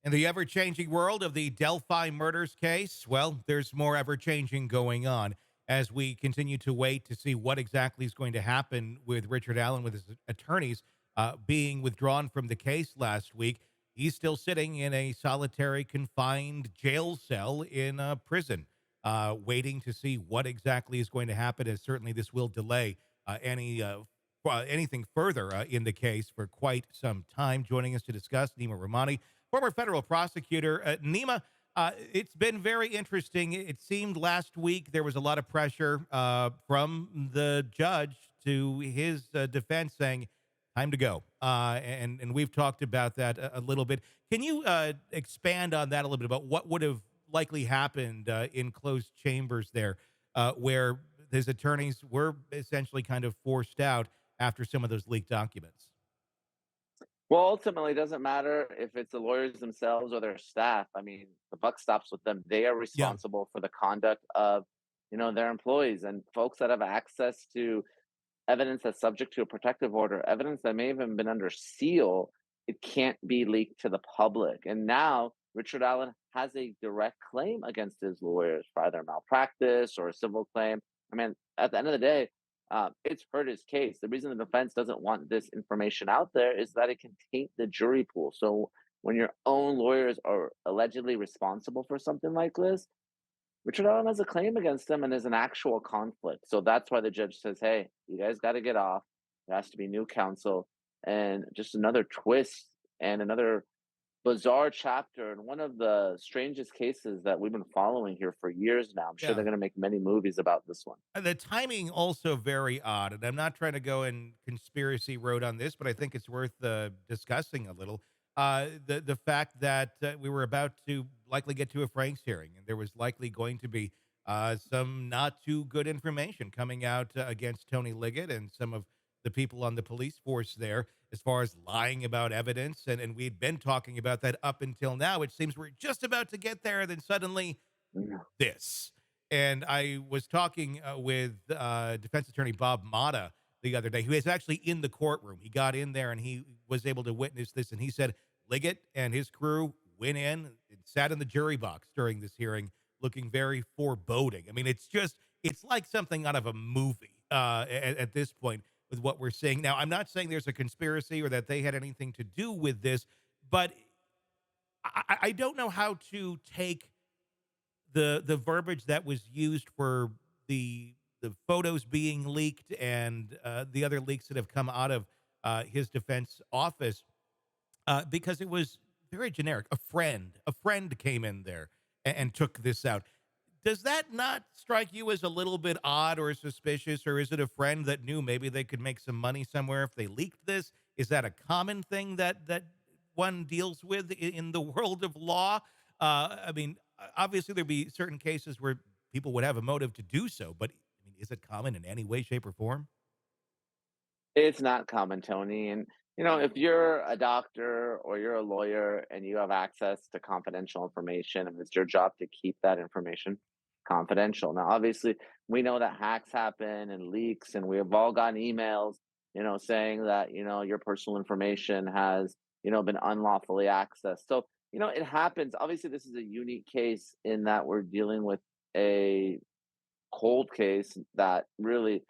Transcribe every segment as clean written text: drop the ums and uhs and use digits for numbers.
In the ever changing world of the Delphi murders case, well, there's more ever changing going on as we continue to wait to see what exactly is going to happen with Richard Allen, with his attorneys being withdrawn from the case last week. He's still sitting in a solitary confined jail cell in a prison, waiting to see what exactly is going to happen. As certainly this will delay anything further in the case for quite some time. Joining us to discuss, Neama Rahmani, former federal prosecutor. Neema, it's been very interesting. It seemed last week there was a lot of pressure from the judge to his defense saying, time to go. And we've talked about that a little bit. Can you expand on that a little bit about what would have likely happened in closed chambers there, where his attorneys were essentially kind of forced out after some of those leaked documents? Well, ultimately, it doesn't matter if it's the lawyers themselves or their staff. I mean, the buck stops with them. They are Yeah. responsible for the conduct of, their employees and folks that have access to evidence that's subject to a protective order, evidence that may have even been under seal. It can't be leaked to the public. And now Richard Allen has a direct claim against his lawyers for either malpractice or a civil claim. I mean, at the end of the day, it's hurt his case. The reason the defense doesn't want this information out there is that it can taint the jury pool. So when your own lawyers are allegedly responsible for something like this, Richard Allen has a claim against him and there's an actual conflict. So that's why the judge says, hey, you guys got to get off. There has to be new counsel. And just another twist and another bizarre chapter and one of the strangest cases that we've been following here for years now. I'm sure Yeah. they're going to make many movies about this one. The timing also very odd, and I'm not trying to go in conspiracy road on this, but I think it's worth discussing a little. The fact that we were about to likely get to a Franks hearing, and there was likely going to be some not too good information coming out against Tony Liggett and some of the people on the police force there, as far as lying about evidence, and we'd been talking about that up until now. It seems we're just about to get there, then suddenly Yeah. this. And I was talking with defense attorney Bob Mata the other day, who is actually in the courtroom. He got in there and he was able to witness this. And he said Liggett and his crew went in and sat in the jury box during this hearing, looking very foreboding. I mean, it's like something out of a movie at this point with what we're seeing. Now, I'm not saying there's a conspiracy or that they had anything to do with this, but I don't know how to take the verbiage that was used for the photos being leaked and the other leaks that have come out of his defense office, because it was very generic. A friend came in there and took this out. Does that not strike you as a little bit odd or suspicious, or is it a friend that knew maybe they could make some money somewhere if they leaked this? Is that a common thing that one deals with in the world of law? I mean, obviously there'd be certain cases where people would have a motive to do so, but I mean, is it common in any way, shape, or form? It's not common, Tony. And, if you're a doctor or you're a lawyer and you have access to confidential information, and it's your job to keep that information confidential. Now, obviously, we know that hacks happen and leaks, and we have all gotten emails, saying that, your personal information has, been unlawfully accessed. So, it happens. Obviously, this is a unique case in that we're dealing with a cold case that really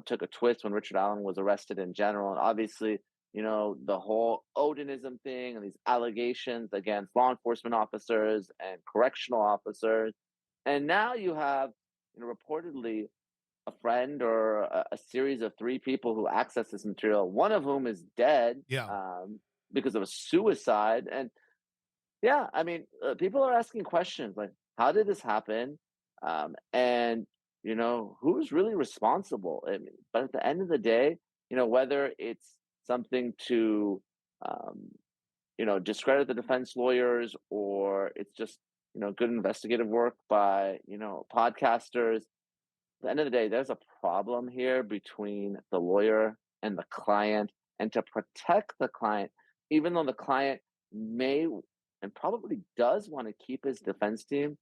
took a twist when Richard Allen was arrested in general. And obviously, the whole Odinism thing and these allegations against law enforcement officers and correctional officers. And now you have, reportedly a friend or a series of three people who access this material, one of whom is dead Yeah. because of a suicide. And yeah, I mean, people are asking questions like, how did this happen? And who's really responsible? I mean, but at the end of the day, whether it's something to, um, discredit the defense lawyers, or it's just good investigative work by podcasters. At the end of the day, there's a problem here between the lawyer and the client, and to protect the client, even though the client may and probably does want to keep his defense team,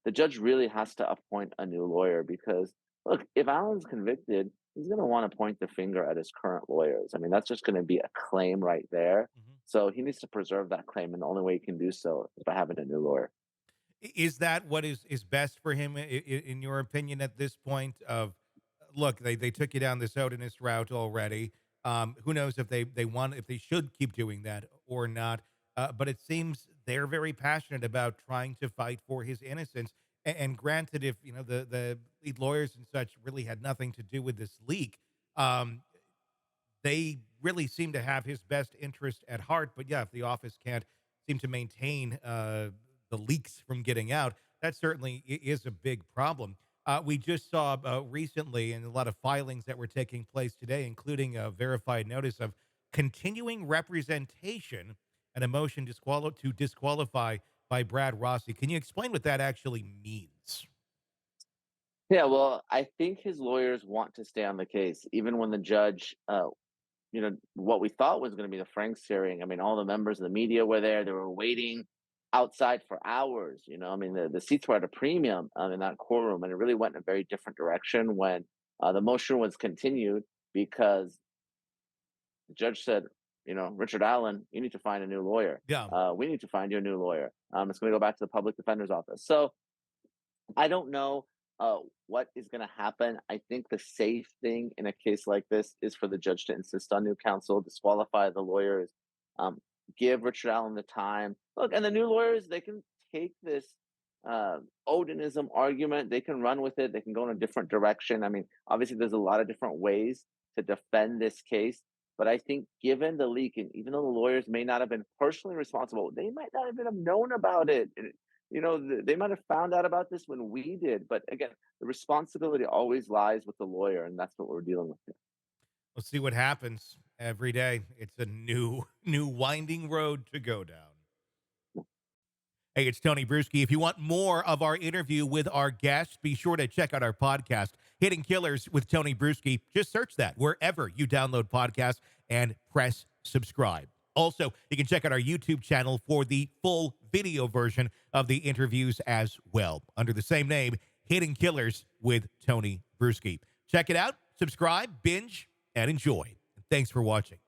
the judge really has to appoint a new lawyer because, look, if Allen's convicted, he's going to want to point the finger at his current lawyers. I mean, that's just going to be a claim right there. Mhm. So he needs to preserve that claim, and the only way he can do so is by having a new lawyer. Is that what is best for him in your opinion at this point? Of look, they took you down this odinous route already. Who knows if they want if they should keep doing that or not? But it seems they're very passionate about trying to fight for his innocence. And granted, if you know the lead lawyers and such really had nothing to do with this leak, um, they really seem to have his best interest at heart. But yeah, if the office can't seem to maintain the leaks from getting out, that certainly is a big problem. We just saw recently, and a lot of filings that were taking place today, including a verified notice of continuing representation and a motion to disqualify by Brad Rossi. Can you explain what that actually means? Yeah, well, I think his lawyers want to stay on the case, even when the judge, what we thought was going to be the Franks hearing. I mean, all the members of the media were there. They were waiting outside for hours. I mean, the seats were at a premium in that courtroom, and it really went in a very different direction when the motion was continued because the judge said, Richard Allen, you need to find a new lawyer. Yeah. We need to find you a new lawyer. It's going to go back to the public defender's office. So I don't know what is going to happen. I think the safe thing in a case like this is for the judge to insist on new counsel, disqualify the lawyers, um, give Richard Allen the time. Look, and the new lawyers, they can take this Odinism argument, they can run with it, they can go in a different direction. I mean, obviously, there's a lot of different ways to defend this case. But I think, given the leak, and even though the lawyers may not have been personally responsible, they might not even have known about it. They might have found out about this when we did. But again, the responsibility always lies with the lawyer, and that's what we're dealing with here. We'll see what happens every day. It's a new, new winding road to go down. Hey, it's Tony Brueski. If you want more of our interview with our guests, be sure to check out our podcast, Hidden Killers with Tony Brueski. Just search that wherever you download podcasts and press subscribe. Also, you can check out our YouTube channel for the full video version of the interviews as well, under the same name, Hidden Killers with Tony Brueski. Check it out, subscribe, binge, and enjoy. Thanks for watching.